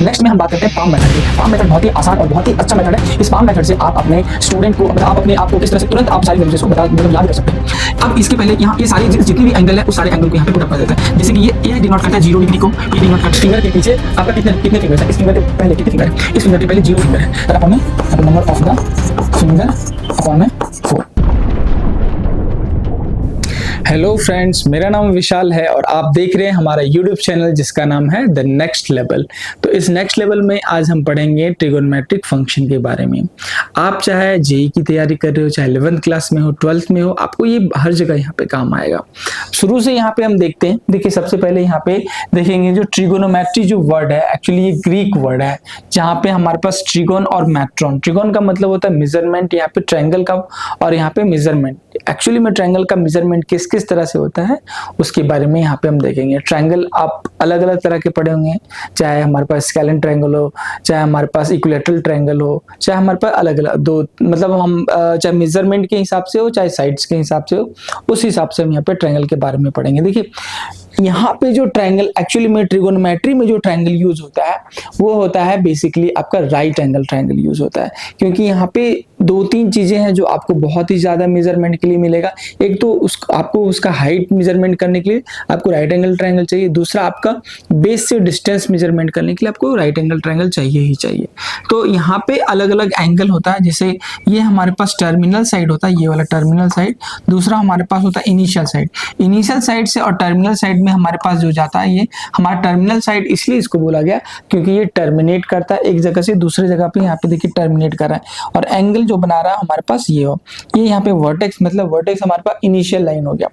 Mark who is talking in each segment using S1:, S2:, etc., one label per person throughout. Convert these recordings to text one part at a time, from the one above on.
S1: Next में हम बात करते हैं पाम मेथड की। पाम मेथड बहुत ही आसान और बहुत ही अच्छा मेथड है। इस पाम मेथड से आप अपने स्टूडेंट को, आप अपने आप को किस तरह से तुरंत आप सारी वैल्यूज को याद कर सकते हैं। अब इसके पहले यहाँ ये सारी जितनी भी एंगल है उस सारे एंगल को यहाँ पे पुट अप कर देते हैं। जैसे कि ये डिनोट करता है 0 डिग्री को, ये डिनोट करता है फिंगर के पीछे आपका कितने फिंगर है, इस फिंगर के पहले कितने फिंगर है, इस फिंगर के पहले 0 फिंगर है, तो अपॉन में number of the finger upon में 4।
S2: हेलो फ्रेंड्स, मेरा नाम विशाल है और आप देख रहे हैं हमारा यूट्यूब चैनल जिसका नाम है द नेक्स्ट लेवल। तो इस नेक्स्ट लेवल में आज हम पढ़ेंगे ट्रिगोनोमेट्रिक फंक्शन के बारे में। आप चाहे जेईई की तैयारी कर रहे हो, चाहे 11th क्लास में हो, 12th में हो, आपको ये हर जगह यहाँ पे काम आएगा। शुरू से यहाँ पे हम देखते हैं। देखिए, सबसे पहले यहाँ पे देखेंगे जो ट्रिगोनोमेट्री जो वर्ड है, एक्चुअली ये ग्रीक वर्ड है, जहाँ पे हमारे पास ट्रिगोन और मैट्रॉन। ट्रिगोन का मतलब होता है मेजरमेंट, यहाँ पे ट्रायंगल का, और यहाँ पे मेजरमेंट। एक्चुअली में ट्रायंगल का मेजरमेंट किस तरह से होता है उसके बारे में यहाँ पे हम देखेंगे। ट्रायंगल आप अलग अलग तरह के पढ़े होंगे, चाहे हमारे पास स्केलेन ट्रायंगल हो, चाहे हमारे पास इक्विलैटरल ट्रायंगल हो, चाहे हमारे पास अलग अलग दो, मतलब हम चाहे मेजरमेंट के हिसाब से हो, चाहे साइड्स के हिसाब से हो, उस हिसाब से हम यहाँ पे ट्रायंगल के बारे में पढ़ेंगे। देखिए, यहाँ पे जो ट्रायंगल, एक्चुअली में ट्रिगोनोमेट्री में जो ट्रायंगल यूज होता है वो होता है बेसिकली आपका राइट एंगल ट्रायंगल यूज होता है, क्योंकि यहाँ पे 2-3 चीजें हैं जो आपको बहुत ही ज्यादा मेजरमेंट के लिए मिलेगा। एक तो आपको उसका हाइट मेजरमेंट करने के लिए आपको राइट एंगल ट्रायंगल चाहिए, दूसरा आपका बेस से डिस्टेंस मेजरमेंट करने के लिए आपको राइट एंगल ट्रायंगल चाहिए ही चाहिए। तो यहाँ पे अलग अलग एंगल होता है। जैसे ये हमारे पास टर्मिनल साइड होता है, ये वाला टर्मिनल साइड, दूसरा हमारे पास होता है इनिशियल साइड। इनिशियल साइड से और टर्मिनल साइड में हमारे पास जो जाता है, ये हमारा टर्मिनल साइड इसलिए इसको बोला गया क्योंकि ये टर्मिनेट करता है एक जगह से दूसरी जगह पे। यहाँ पे देखिए टर्मिनेट कर रहा है, और एंगल जो बना रहा है हमारे पास ये हो, ये यहाँ पे वर्टेक्स, मतलब वर्टेक्स हमारे पास इनिशियल लाइन हो गया।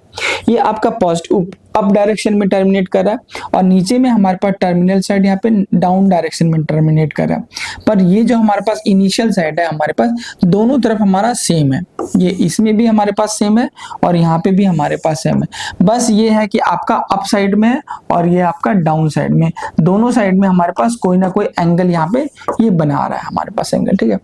S2: ये आपका पॉजिटिव अप डायरेक्शन में टर्मिनेट कर रहा है, और नीचे में हमारे पास टर्मिनल साइड यहाँ पे डाउन डायरेक्शन में टर्मिनेट कर रहा है। पर ये जो हमारे पास इनिशियल साइड है, हमारे पास दोनों तरफ हमारा सेम है। ये इसमें भी हमारे पास सेम है और यहाँ पे भी हमारे पास सेम है। बस ये है कि आपका अप साइड में है और ये आपका डाउन साइड में, दोनों साइड में हमारे पास कोई ना कोई एंगल यहाँ पे ये बना रहा है हमारे पास एंगल, ठीक है।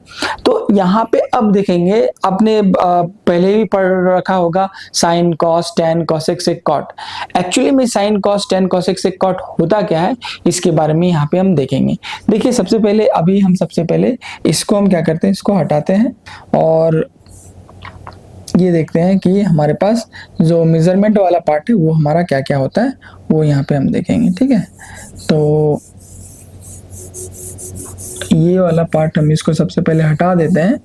S2: तो यहाँ पे अब देखेंगे, आपने पहले भी पढ़ रखा होगा sign, cos, tan, cosec, sec, cot. Actually में sign, cos, tan, cosec, sec, cot होता क्या है इसके बारे में यहाँ पे हम देखेंगे। देखिए, सबसे पहले इसको हम क्या करते हैं, इसको हटाते हैं और ये देखते हैं कि हमारे पास जो मेजरमेंट वाला पार्ट है वो हमारा क्या क्या होता है, वो यहाँ पे हम देखेंगे, ठीक है। तो ये वाला पार्ट हम इसको सबसे पहले हटा देते हैं,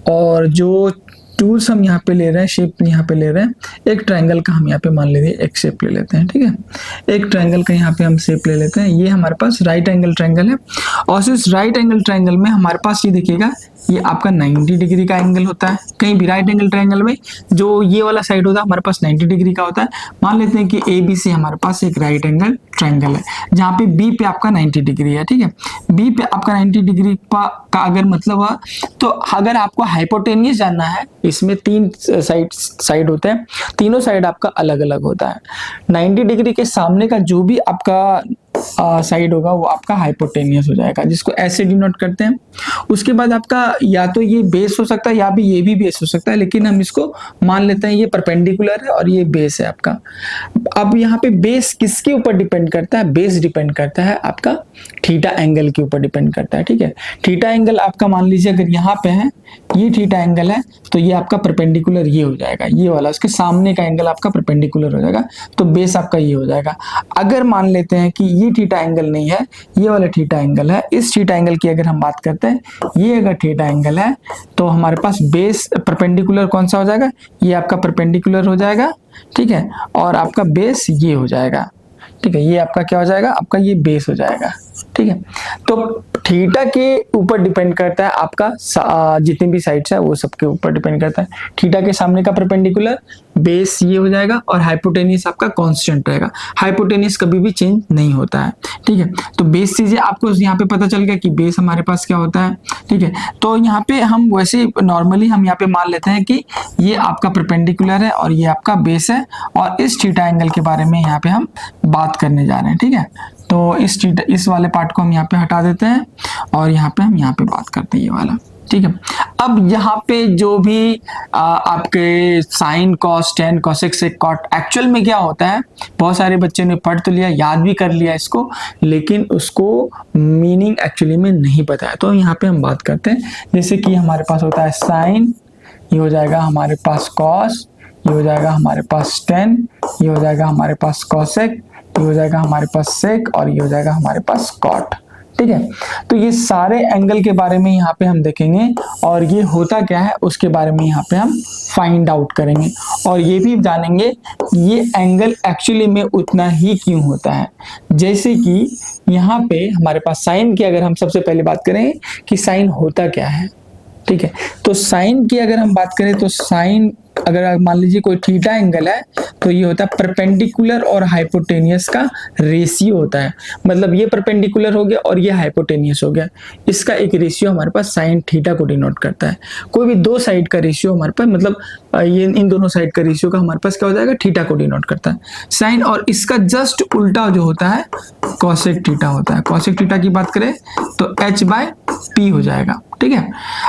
S2: और जो टूल्स हम यहाँ पे ले रहे हैं, शेप यहाँ पे ले रहे हैं, एक ट्रायंगल का हम यहाँ पे मान लीजिए एक शेप ले लेते हैं, ठीक है। एक ट्रायंगल का यहाँ पे हम शेप ले लेते हैं। ये हमारे पास राइट एंगल ट्रायंगल है, और इस राइट एंगल ट्रायंगल में हमारे पास ये देखिएगा, ये आपका 90 डिग्री का एंगल होता है। कहीं भी राइट एंगल ट्रायंगल में जो ये वाला साइड होता है हमारे पास 90 डिग्री का होता है। मान लेते हैं कि ABC हमारे पास एक राइट एंगल ट्रायंगल है, जहाँ पे B पे आपका 90 डिग्री है, ठीक है। B पे आपका 90 डिग्री का अगर मतलब हुआ, तो अगर आपको हाइपोटेनियस जानना है, इसमें 3 साइड होते हैं, तीनों साइड आपका अलग अलग होता है। 90 डिग्री के सामने का जो भी आपका साइड होगा वो आपका हाइपोटेनियस हो जाएगा, जिसको ऐसे डिनोट करते हैं। उसके बाद आपका या तो ये बेस हो सकता है या भी ये भी बेस हो सकता है, लेकिन हम इसको मान लेते हैं ये परपेंडिकुलर है और ये बेस है आपका। अब यहाँ पे बेस किसके ऊपर डिपेंड करता है? बेस डिपेंड करता है आपका थीटा एंगल के ऊपर डिपेंड करता है, ठीक है। थीटा एंगल आपका मान लीजिए अगर यहाँ पे है, ये थीटा एंगल है, तो ये आपका परपेंडिकुलर ये हो जाएगा, ये वाला उसके सामने का एंगल आपका परपेंडिकुलर हो जाएगा, तो बेस आपका ये हो जाएगा। अगर मान लेते हैं कि ये थीटा एंगल नहीं है, ये वाला थीटा एंगल है, इस थीटा एंगल की अगर हम बात करते हैं, ये अगर थीटा एंगल है, तो हमारे पास बेस परपेंडिकुलर कौन सा हो जाएगा? ये आपका परपेंडिकुलर हो जाएगा, ठीक है, और आपका बेस ये हो जाएगा, ठीक है। ये आपका क्या हो जाएगा? आपका ये बेस हो जाएगा, ठीक है। तो थीटा के ऊपर डिपेंड करता है आपका जितनी भी साइड्स है वो सबके ऊपर डिपेंड करता है। थीटा के सामने का परपेंडिकुलर बेस ये हो जाएगा, और हाइपोटेनियस आपका कांस्टेंट रहेगा। हाइपोटेनियस कभी भी चेंज नहीं होता है, ठीक है। तो बेस चीजें आपको यहाँ पे पता चल गया कि बेस हमारे पास क्या होता है, ठीक है। तो यहाँ पे हम वैसे नॉर्मली हम यहाँ पे मान लेते हैं कि ये आपका परपेंडिकुलर है और ये आपका बेस है, और इस थीटा एंगल के बारे में यहाँ पे हम बात करने जा रहे हैं, ठीक है। तो इस वाले पार्ट को हम यहाँ पे हटा देते हैं और यहाँ पे हम यहाँ पे बात करते हैं ये वाला, ठीक है। अब यहाँ पे जो भी आपके sine cos tan cosec sec cot actual में क्या होता है, बहुत सारे बच्चे ने पढ़ तो लिया, याद भी कर लिया इसको, लेकिन उसको मीनिंग एक्चुअली में नहीं पता है। तो यहाँ पे हम बात करते हैं, जैसे कि हमारे पास होता है साइन, ये हो जाएगा हमारे पास कॉस, ये हो जाएगा हमारे पास टेन, ये हो जाएगा हमारे पास कोसेक, ये हो जाएगा हमारे पास सेक, और ये हो जाएगा हमारे पास कॉट। ठीक है, तो ये सारे एंगल के बारे में यहाँ पे हम देखेंगे, और ये होता क्या है उसके बारे में यहाँ पे हम फाइंड आउट करेंगे, और ये भी जानेंगे ये एंगल एक्चुअली में उतना ही क्यों होता है। जैसे कि यहाँ पे हमारे पास साइन की अगर हम सबसे पहले बात करें कि साइन होता क्या है। ठीक है, तो साइन की अगर हम बात करें तो साइन अगर मान लीजिए कोई थीटा एंगल है तो ये होता है परपेंडिकुलर और हाइपोटेनियस का रेशियो होता है। मतलब ये परपेंडिकुलर हो गया और ये हाइपोटेनियस हो गया, इसका एक रेशियो हमारे पास साइन थीटा को डिनोट करता है। कोई भी दो साइड का रेशियो हमारे पास, मतलब ये इन दोनों साइड का रेशियो का हमारे पास क्या हो जाएगा, थीटा को डिनोट करता है साइन। और इसका जस्ट उल्टा जो होता है कॉसेक थीटा होता है। कॉसेक थीटा की बात करें तो h/p हो जाएगा। ठीक है,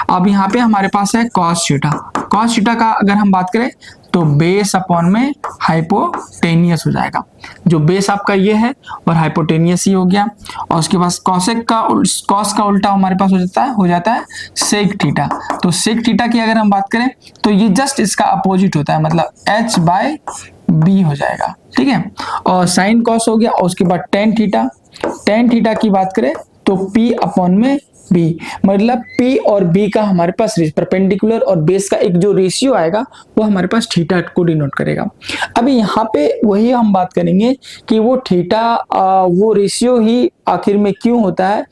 S2: अब यहाँ पे हमारे पास है कॉस थीटा। कॉस थीटा का अगर हम बात करें तो बेस अपॉन में हाइपोटेनियस हो जाएगा। जो बेस आपका ये है और हाइपोटेनियस ही हो गया, और उसके बाद कॉसेक का कॉस का उल्टा हमारे पास हो जाता है सेक थीटा। तो सेक थीटा की अगर हम बात करें तो ये जस्ट इसका अपोजिट होता है, मतलब h/b हो जाएगा। ठीक है, और साइन कॉस हो गया, और उसके बाद टेन थीटा। टेन थीटा की बात करें तो p अपॉन में b, मतलब p और b का हमारे पास परपेंडिकुलर और बेस का एक जो रेशियो आएगा वो हमारे पास थीटा को डिनोट करेगा। अभी यहाँ पे वही हम बात करेंगे कि वो थीटा वो रेशियो ही आखिर में क्यों होता है,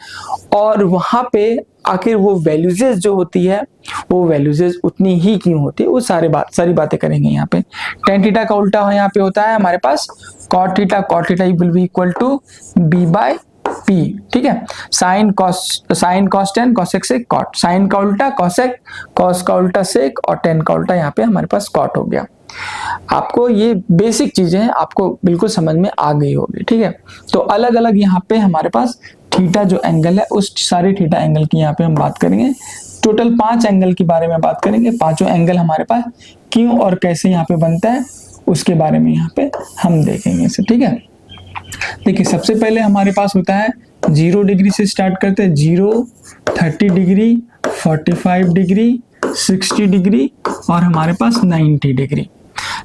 S2: और वहां पे आखिर वो वैल्यूजेस जो होती है वो वैल्यूजेस उतनी ही क्यों होती है, वो सारी बातें करेंगे यहाँ पे। टेन थीटा का उल्टा यहाँ पे होता है हमारे पास cot theta. Cot theta will be equal to b/p। ठीक है, sine cos tan cosec sec cot. Sine का उल्टा कोसेक, कॉस का उल्टा सेक, और टेन का उल्टा यहाँ पे हमारे पास कॉट हो गया। आपको ये बेसिक चीजें हैं, आपको बिल्कुल समझ में आ गई होगी। ठीक है, तो अलग अलग यहाँ पे हमारे पास थीटा जो एंगल है उस सारे थीटा एंगल की यहाँ पे हम बात करेंगे। टोटल 5 एंगल के बारे में बात करेंगे। पांचों एंगल हमारे पास क्यों और कैसे यहाँ पे बनता है उसके बारे में यहाँ पे हम देखेंगे इसे। ठीक है, देखिए सबसे पहले हमारे पास होता है 0 डिग्री से स्टार्ट करते हैं। 0, 30 डिग्री, 45 डिग्री, 60 डिग्री, और हमारे पास 90 डिग्री।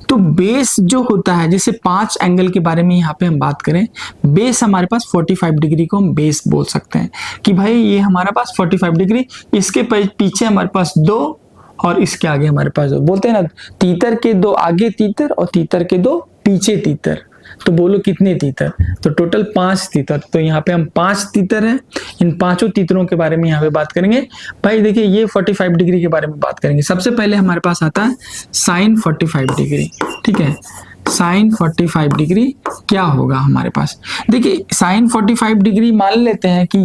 S2: तो बेस जो होता है, जैसे 5 एंगल के बारे में यहाँ पे हम बात करें, बेस हमारे पास 45 डिग्री को हम बेस बोल सकते हैं कि भाई ये हमारा पास 45 डिग्री, इसके पीछे हमारे पास 2 और इसके आगे हमारे पास 2। बोलते हैं ना, तीतर के 2 आगे तीतर और तीतर के 2 पीछे तीतर। तो बोलो कितने तीतर, तो टोटल 5 तीतर। तो यहाँ पे हम 5 तीतर हैं। इन पांचों तीतरों के बारे में यहाँ पे बात करेंगे। भाई देखिए ये 45 डिग्री के बारे में बात करेंगे। सबसे पहले हमारे पास आता है साइन 45 डिग्री। ठीक है, साइन 45 डिग्री क्या होगा हमारे पास, देखिए साइन 45 डिग्री मान लेते हैं कि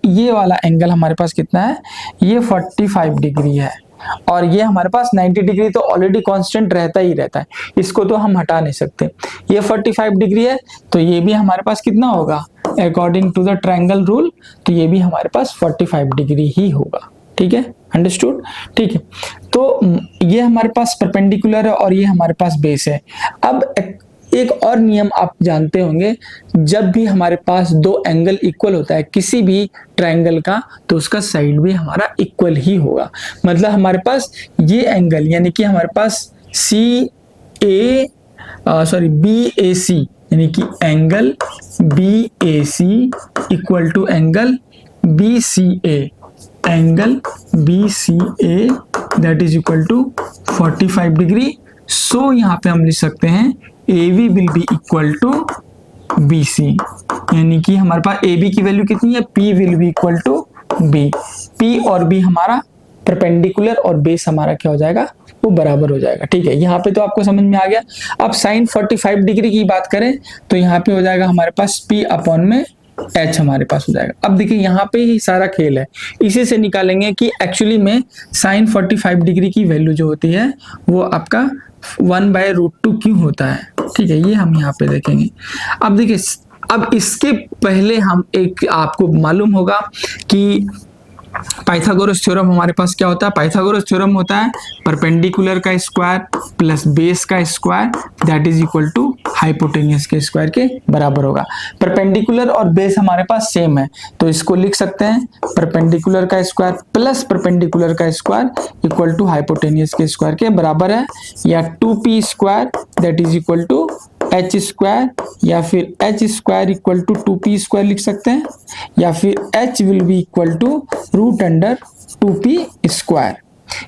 S2: ये वाला एंगल हमारे पास कितना है, ये 45 डिग्री है, और ये हमारे पास 90 डिग्री तो ऑलरेडी कांस्टेंट रहता ही रहता है, इसको तो हम हटा नहीं सकते। ये 45 डिग्री है तो ये भी हमारे पास कितना होगा according to the triangle rule, तो ये भी हमारे पास 45 डिग्री ही होगा। ठीक है, अंडरस्टूड। ठीक है, तो ये हमारे पास परपेंडिकुलर है और ये हमारे पास बेस है। अब एक और नियम आप जानते होंगे, जब भी हमारे पास 2 एंगल इक्वल होता है किसी भी ट्रायंगल का, तो उसका साइड भी हमारा इक्वल ही होगा। मतलब हमारे पास ये एंगल यानी कि हमारे पास BAC यानी कि angle BAC equal to angle BCA, angle BCA that is equal to 45 degree. So यहाँ पे हम लिख सकते हैं AB will be equal to BC, यानी कि हमारे पास AB की वैल्यू कितनी है, P will be equal to B। P और B हमारा परपेंडिकुलर और बेस हमारा क्या हो जाएगा, वो बराबर हो जाएगा। ठीक है, यहाँ पे तो आपको समझ में आ गया। अब साइन 45 डिग्री की बात करें तो यहाँ पे हो जाएगा हमारे पास P अपॉन में H हमारे पास हो जाएगा। अब देखिए यहाँ पे ही सारा खेल है, इसी से निकालेंगे कि एक्चुअली में साइन 45 डिग्री की वैल्यू जो होती है वो आपका 1/√2 क्यों होता है। ठीक है, ये हम यहाँ पे देखेंगे। अब देखिए, अब इसके पहले हम एक आपको मालूम होगा कि पाइथागोरस थ्योरम हमारे पास क्या होता है? पाइथागोरस थ्योरम होता है परपेंडिकुलर का स्क्वायर प्लस बेस का square that is equal to hypotenuse के स्क्वायर के बराबर होगा। परपेंडिकुलर और बेस हमारे पास सेम है तो इसको लिख सकते हैं परपेंडिकुलर का स्क्वायर प्लस परपेंडिकुलर का स्क्वायर इक्वल टू हाइपोटेनियस के स्क्वायर के बराबर है, या 2p square that is equal to H square, या फिर H square equal to 2p square लिख सकते हैं, या फिर h will be equal to root under 2p square,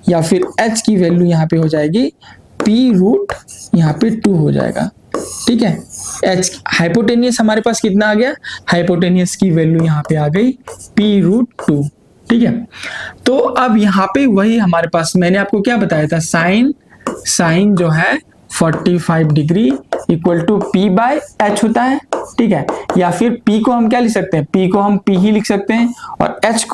S2: या फिर h की वैल्यू यहाँ पे हो जाएगी p रूट यहाँ पे 2 हो जाएगा। ठीक है, h हाइपोटेनियस हमारे पास कितना आ गया? हाइपोटेनियस की वैल्यू यहाँ पे आ गई p रूट 2। ठीक है, तो अब यहाँ पे वही हमारे पास मैंने आपको क्या बताया था, साइन जो है 45 degree equal to p by H होता है। ठीक है, या फिर p को हम क्या लिख सकते हैं, p को हम p ही लिख सकते हैं, और h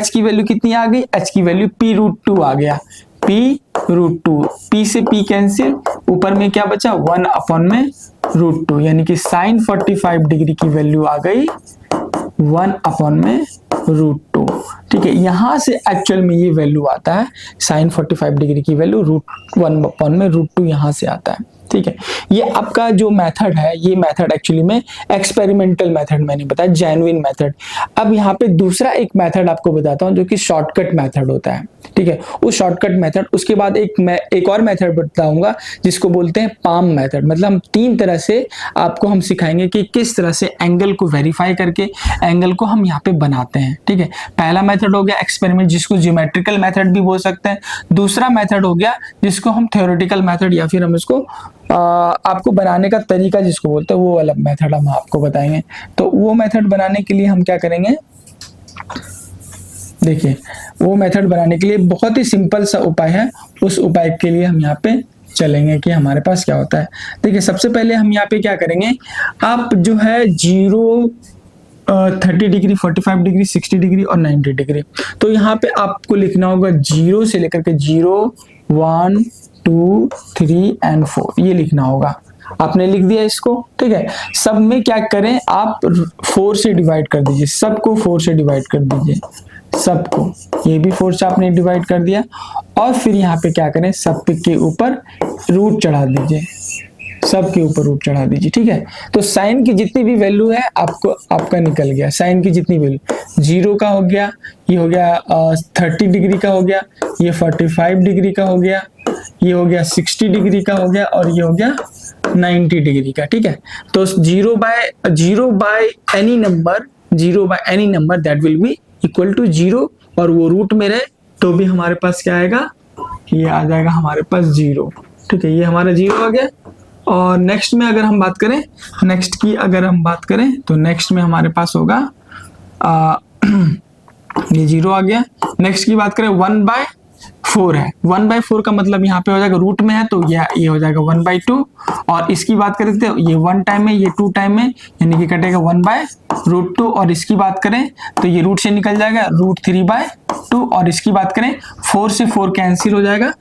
S2: की वैल्यू कितनी आ गई? h की वैल्यू p रूट 2 आ गया, p रूट 2, p से p कैंसिल, ऊपर में क्या बचा 1 अपॉन में रूट 2, यानी कि साइन 45 डिग्री की वैल्यू आ गई 1 अपॉन में रूट 2। ठीक है, यहां से एक्चुअल में ये वैल्यू आता है साइन 45 डिग्री की वैल्यू रूट 1 अपॉन में रूट 2 यहां से आता है। ठीक है, ये आपका जो मेथड है ये मेथड एक्चुअली में एक्सपेरिमेंटल मेथड मैंने बताया, जेन्युइन मेथड। अब यहाँ पे दूसरा एक मेथड आपको बताता हूँ जो कि शॉर्टकट मेथड होता है। ठीक है, उस शॉर्टकट मेथड, उसके बाद एक और मेथड बताऊंगा जिसको बोलते हैं पाम मेथड। मतलब हम 3 तरह से आपको हम सिखाएंगे कि किस तरह से एंगल को वेरीफाई करके एंगल को हम यहाँ पे बनाते हैं। ठीक है, पहला मेथड हो गया एक्सपेरिमेंट जिसको ज्योमेट्रिकल मेथड भी बोल सकते हैं। दूसरा मेथड हो गया जिसको हम थ्योरेटिकल मेथड या फिर हम इसको आपको बनाने का तरीका जिसको बोलते हैं वो वाला मेथड हम आपको बताएंगे। तो वो मेथड बनाने के लिए हम क्या करेंगे, देखिए वो मेथड बनाने के लिए बहुत ही सिंपल सा उपाय है, उस उपाय के लिए हम यहाँ पे चलेंगे कि हमारे पास क्या होता है। देखिए सबसे पहले हम यहाँ पे क्या करेंगे, आप जो है 30 डिग्री, 45 डिग्री, 60 डिग्री और 90 डिग्री, तो यहाँ पे आपको लिखना होगा 0 से लेकर के 0, 1, 2, 3 एंड 4 ये लिखना होगा। आपने लिख दिया इसको। ठीक है, सब में क्या करें, आप 4 से डिवाइड कर दीजिए, सबको 4 से डिवाइड कर दीजिए, सबको, ये भी 4 से आपने डिवाइड कर दिया, और फिर यहाँ पे क्या करें, सब के ऊपर रूट चढ़ा दीजिए, सब के ऊपर रूट चढ़ा दीजिए। ठीक है, तो साइन की जितनी भी वैल्यू है आपको आपका निकल गया, साइन की जितनी वैल्यू 0 का हो गया, ये हो गया 30 डिग्री का हो गया, ये 45 डिग्री का हो गया, ये हो गया 60 डिग्री का हो गया, और ये हो गया 90 डिग्री का। ठीक है, तो 0 by any number that will be equal to 0, और वो रूट में रहे तो भी हमारे पास क्या आएगा, ये आ जाएगा हमारे पास 0। ठीक है, ये हमारा 0 आ गया। और नेक्स्ट में अगर हम बात करें, तो नेक्स्ट में हमारे पास होगा ये 0 आ गया। नेक्स्ट की बात करें 1/4 है, 1/4 का मतलब यहाँ पे हो जाएगा रूट में है तो ये हो जाएगा 1/2, और इसकी बात करें तो ये 1 टाइम है, ये 2 टाइम है, यानी कि कटेगा 1/√2, और इसकी बात करें तो ये रूट से निकल जाएगा √3/2, और इसकी बात करें 4 से 4 कैंसिल हो जाएगा,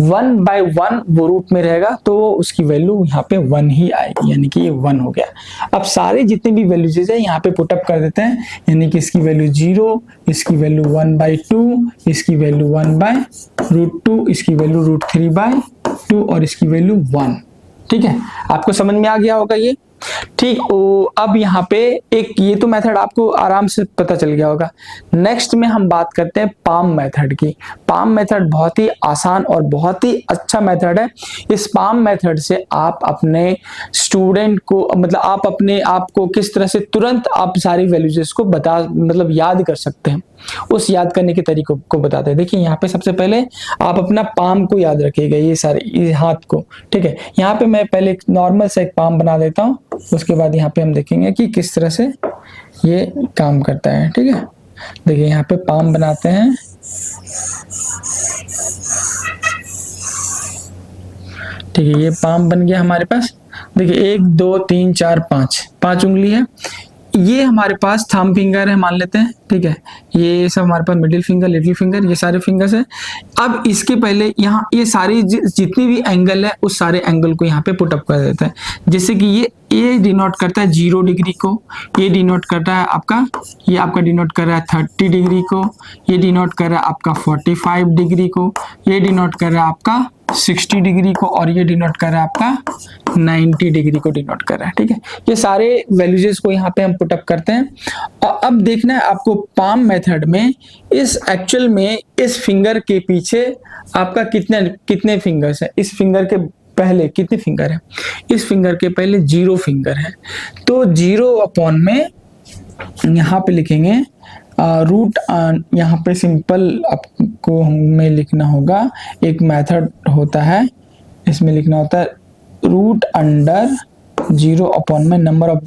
S2: 1/1 वो रूट में रहेगा तो उसकी वैल्यू यहाँ पे 1 ही आएगी, यानी कि ये 1 हो गया। अब सारे जितने भी वैल्यूज है यहाँ पे पुटअप कर देते हैं, यानी कि इसकी वैल्यू 0, इसकी वैल्यू 1/2, इसकी वैल्यू 1/√2, इसकी वैल्यू √3/2, और इसकी वैल्यू 1। ठीक है, आपको समझ में आ गया होगा ये। ठीक, अब यहाँ पे एक ये तो मेथड आपको आराम से पता चल गया होगा। नेक्स्ट में हम बात करते हैं पाम मेथड की। पाम मेथड बहुत ही आसान और बहुत ही अच्छा मेथड है। इस पाम मेथड से आप अपने स्टूडेंट को, मतलब आप अपने आप को किस तरह से तुरंत आप सारी वैल्यूज को मतलब याद कर सकते हैं, उस याद करने के तरीकों को बताते हैं। देखिए यहाँ पे सबसे पहले आप अपना पाम को याद रखिएगा, ये हाथ को। ठीक है, यहाँ पे मैं पहले एक नॉर्मल सा एक पाम बना देता हूँ, उसके बाद यहाँ पे हम देखेंगे कि किस तरह से ये काम करता है। ठीक है, देखिए यहाँ पे पाम बनाते हैं। ठीक है, ये पाम बन गया हमारे पास। देखिए 1, 2, 3, 4, 5 उंगली है। ये हमारे पास थंब फिंगर है मान लेते हैं, ठीक है। ये सब हमारे पास मिडिल फिंगर, लिटिल फिंगर, ये सारे फिंगर्स है। अब इसके पहले यहाँ ये सारी जितनी भी एंगल है उस सारे एंगल को यहाँ पे पुट अप कर देता है। जैसे कि ये डिनोट करता है 0 डिग्री को, ये डिनोट करता है आपका, ये आपका डिनोट कर रहा है 30 डिग्री को, ये डिनोट कर रहा है आपका 45 डिग्री को, ये डिनोट कर रहा है आपका 60 डिग्री को, और ये डिनोट कर रहा है आपका 90 डिग्री को डिनोट कर रहा है, ठीक है। ये सारे वैल्यूजेस को यहाँ पे हम पुट अप करते हैं। और अब देखना है आपको पाम मेथड में इस एक्चुअल में इस फिंगर के पीछे आपका कितने फिंगर्स है, इस फिंगर के पहले कितने फिंगर है, इस फिंगर के पहले 0 फिंगर है। तो 0 अपॉन में यहाँ पे लिखेंगे रूट, यहाँ पे सिंपल आपको हमें लिखना होगा, एक मेथड होता है इसमें लिखना होता है रूट अंडर 0 अपॉन में number of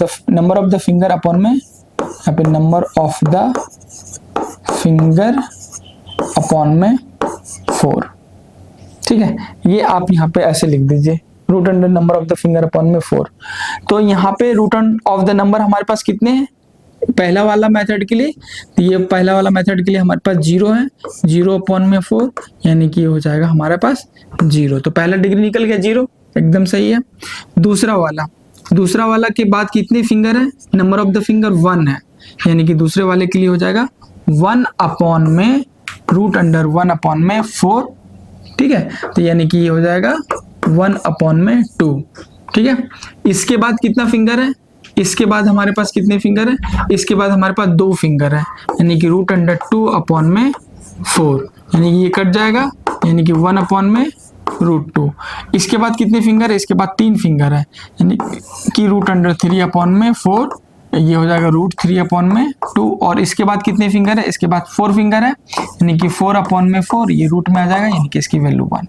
S2: the finger upon में यहाँ पे number of the finger upon में 4, ठीक है। ये आप यहाँ पे ऐसे लिख दीजिए root under number of the finger upon में 4। तो यहाँ पे रूट ऑफ द नंबर हमारे पास कितने हैं पहला वाला मेथड के लिए, तो ये पहला वाला मेथड के लिए हमारे पास 0 है, 0 अपॉन में 4 यानी कि हो जाएगा हमारे पास 0। तो पहला डिग्री निकल गया 0, एकदम सही है। दूसरा वाला के बाद कितने फिंगर है, नंबर ऑफ द फिंगर 1 है, यानी कि दूसरे वाले के लिए हो जाएगा 1 अपॉन में रूट अंडर 1 अपॉन में 4, ठीक है। तो यानी कि ये हो जाएगा 1 अपॉन में 2, ठीक है। इसके बाद कितना फिंगर है, इसके बाद हमारे पास कितने फिंगर है, इसके बाद हमारे पास 2 फिंगर है, यानी कि रूट अंडर 2 अपॉन में 4, यानी कि ये कट जाएगा, यानी कि 1 अपॉन में रूट 2। इसके बाद कितने फिंगर है, इसके बाद 3 फिंगर है, यानी कि रूट अंडर 3 अपॉन में 4, ये हो जाएगा रूट 3 अपॉन में 2। और इसके बाद कितने फिंगर है, इसके बाद 4 फिंगर है, यानी कि 4 अपॉन में 4, ये रूट में आ जाएगा, यानी कि इसकी वैल्यू 1।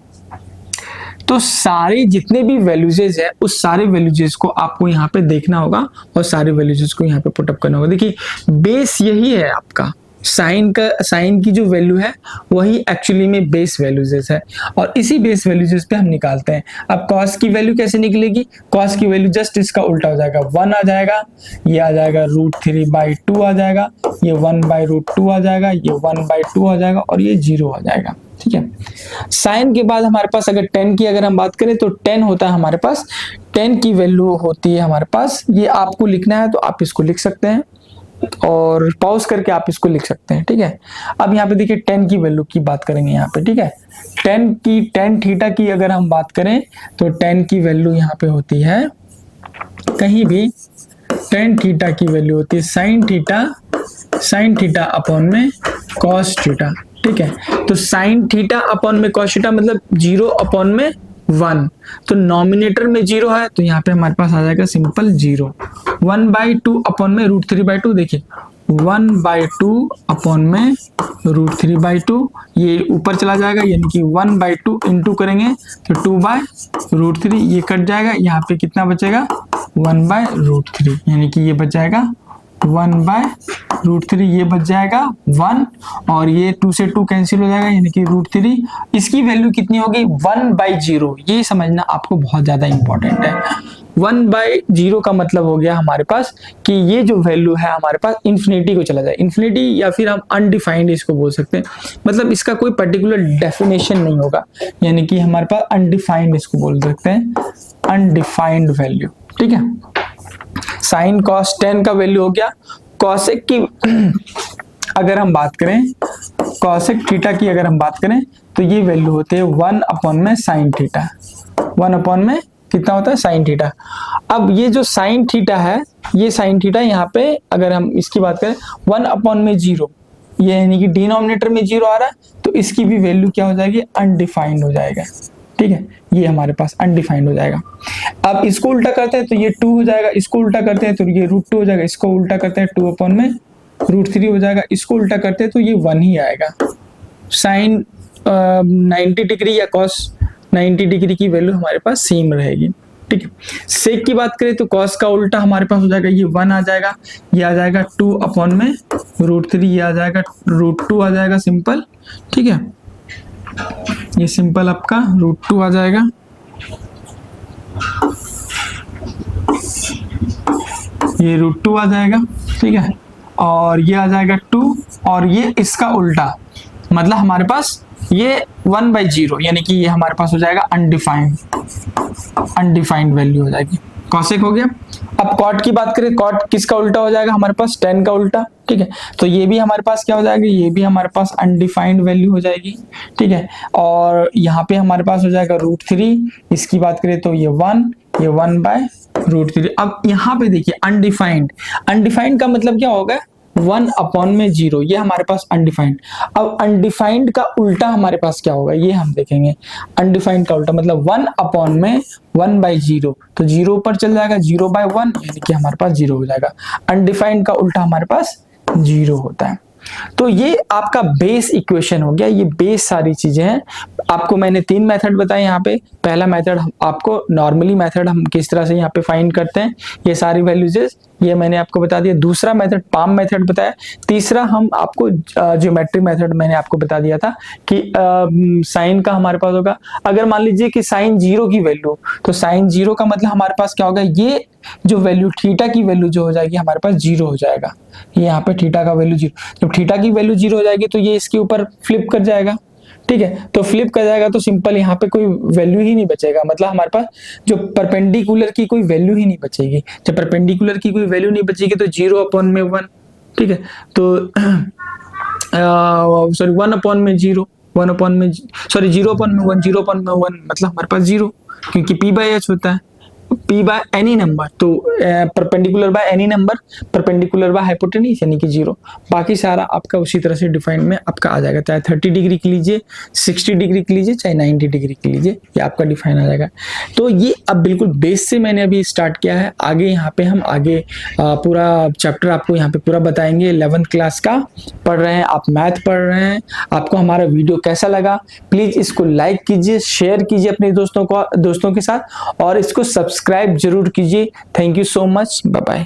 S2: तो सारे जितने भी वैल्यूजेस है उस सारे वैल्यूजेस को आपको यहाँ पे देखना होगा और सारे वैल्यूजेस को यहाँ पे पुट अप करना होगा। देखिए बेस यही है आपका, साइन की जो वैल्यू है वही एक्चुअली में बेस वैल्यूजेस है, और इसी बेस वैल्यूजेस पे हम निकालते हैं। अब कॉस की वैल्यू कैसे निकलेगी, कॉस की वैल्यू जस्ट इसका उल्टा हो जाएगा, 1 आ जाएगा, ये आ जाएगा रूट 3/2 आ जाएगा, ये 1/√2 आ जाएगा, ये 1/2 आ जाएगा, और ये 0 आ जाएगा, ठीक है। साइन के बाद हमारे पास अगर 10 की अगर हम बात करें तो 10 होता है हमारे पास, 10 की वैल्यू होती है हमारे पास, ये आपको लिखना है तो आप इसको लिख सकते हैं और पॉज करके आप इसको लिख सकते हैं, ठीक है। अब यहाँ पे देखिए 10 की वैल्यू की बात करेंगे यहाँ पे, ठीक है। 10 थीटा की अगर हम बात करें तो 10 की वैल्यू यहाँ पे होती है, कहीं भी 10 थीटा की वैल्यू होती है साइन थीटा अपॉन में कॉस थीटा, ठीक है। तो साइन थीटा अपॉन में कॉस थीटा मतलब 0 अपॉन में 1, तो नॉमिनेटर में 0 है तो यहाँ पे हमारे पास आ जाएगा सिंपल 0। 1/2 अपॉन में रूट 3/2, देखिए 1/2 अपॉन में रूट 3/2, ये ऊपर चला जाएगा, यानी कि 1/2 इंटू करेंगे तो 2/√3, ये कट जाएगा, यहाँ पे कितना बचेगा 1/√3, यानी कि ये बच जाएगा 1/√3, ये बच जाएगा 1, और ये 2 से 2 कैंसिल हो जाएगा, यानी कि √3। इसकी वैल्यू कितनी होगी 1/0, ये समझना आपको बहुत ज्यादा इंपॉर्टेंट है। 1/0 का मतलब हो गया हमारे पास कि ये जो वैल्यू है हमारे पास इन्फिनिटी को चला जाए, इन्फिनिटी या फिर हम अनडिफाइंड इसको बोल सकते हैं, मतलब इसका कोई पर्टिकुलर डेफिनेशन नहीं होगा, यानी कि हमारे पास अनडिफाइंड इसको बोल सकते हैं, अनडिफाइंड वैल्यू, ठीक है। साइन कॉस 10 का वैल्यू हो गया। कॉसेक की अगर हम बात करें, कॉसेक थीटा की अगर हम बात करें तो ये वैल्यू होते हैं 1 अपॉन में साइन थीटा, 1 अपॉन में कितना होता है साइन थीटा। अब ये जो साइन थीटा है, ये साइन थीटा यहाँ पे अगर हम इसकी बात करें 1 अपॉन में 0, ये यानी कि डिनोमिनेटर में 0 आ रहा है, तो इसकी भी वैल्यू क्या हो जाएगी अनडिफाइंड हो जाएगा, ठीक है। ये हमारे पास अनडिफाइंड हो जाएगा। अब इसको उल्टा करते हैं तो ये 2 हो जाएगा, इसको उल्टा करते हैं तो ये √2 हो जाएगा, इसको उल्टा करते हैं 2 अपॉन में √3 हो जाएगा, इसको उल्टा करते हैं तो ये 1 ही आएगा। साइन 90 डिग्री या कॉस 90 डिग्री की वैल्यू हमारे पास सेम रहेगी, ठीक है। सेक की बात करें तो कॉस का उल्टा हमारे पास हो जाएगा, ये 1 आ जाएगा, ये आ जाएगा 2 अपॉन में √3, ये आ जाएगा √2 आ जाएगा सिंपल, ठीक है। ये सिंपल आपका √2 आ जाएगा, ये √2 आ जाएगा, ठीक है, और ये आ जाएगा 2, और ये इसका उल्टा, मतलब हमारे पास ये 1/0, यानी कि ये हमारे पास हो जाएगा अनडिफाइंड वैल्यू हो जाएगी। कॉसेक हो गया। अब कॉट की बात करें, कॉट किसका उल्टा हो जाएगा हमारे पास, tan का उल्टा। ठीक है, तो ये भी हमारे पास क्या हो जाएगा, ये भी हमारे पास अनडिफाइंड वैल्यू हो जाएगी। ठीक है, और यहाँ पे हमारे पास हो जाएगा √3, इसकी बात करें तो ये 1/√3। अब यहाँ पे देखिए अनडिफाइंड का मतलब क्या होगा, 1/0, ये हमारे पास अनडिफाइंड। अब अनडिफाइंड का उल्टा हमारे पास क्या होगा, ये हम देखेंगे। अनडिफाइंड का उल्टा मतलब 1/1/0, तो 0 पर चल जाएगा, 0/1, यानी कि हमारे पास 0 हो जाएगा। अनडिफाइंड का उल्टा हमारे पास 0 होता है। तो ये आपका बेस इक्वेशन हो गया, ये बेस सारी चीजें हैं। आपको मैंने 3 मेथड बताए यहाँ पे। पहला मेथड आपको नॉर्मली मेथड हम किस तरह से यहाँ पे फाइंड करते हैं, ये सारी वैल्यूज ये मैंने आपको बता दिया। दूसरा मेथड पाम मेथड बताया। तीसरा हम आपको ज्योमेट्रिक मेथड मैंने आपको बता दिया था कि साइन का हमारे पास होगा, अगर मान लीजिए कि साइन 0 की वैल्यू, तो साइन 0 का मतलब हमारे पास क्या होगा, ये जो वैल्यू थीटा की वैल्यू जो हो जाएगी हमारे पास 0 हो जाएगा। ये यहाँ पे थीटा का वैल्यू 0, जब थीटा की वैल्यू 0 हो जाएगी तो ये इसके ऊपर फ्लिप कर जाएगा। ठीक है, तो फ्लिप कर जाएगा तो सिंपल यहाँ पे कोई वैल्यू ही नहीं बचेगा, मतलब हमारे पास जो परपेंडिकुलर की कोई वैल्यू ही नहीं बचेगी। जब परपेंडिकुलर की कोई वैल्यू नहीं बचेगी तो 0/1, ठीक है, तो सॉरी 1/0, 0/1, 0/1 मतलब हमारे पास 0, क्योंकि p/h होता है, p बाय एनी नंबर, तो perpendicular by any number, perpendicular by hypotenuse यानी कि 0। बाकी सारा आपका उसी तरह से डिफाइन में आपका आ जाएगा, चाहे 30 डिग्री की लीजिए, 60 डिग्री की लीजिए, चाहे 90 डिग्री की लीजिए, ये आपका डिफाइन आ जाएगा। तो ये अब बिल्कुल बेस से मैंने अभी स्टार्ट किया है। आगे यहाँ पे हम आगे पूरा चैप्टर आपको यहाँ पे पूरा बताएंगे। 11th क्लास का पढ़ रहे हैं आप, मैथ पढ़ रहे हैं, आपको हमारा वीडियो कैसा लगा प्लीज इसको लाइक कीजिए, शेयर कीजिए अपने दोस्तों के साथ, और इसको सब्सक्राइब जरूर कीजिए। Thank you so much, bye bye.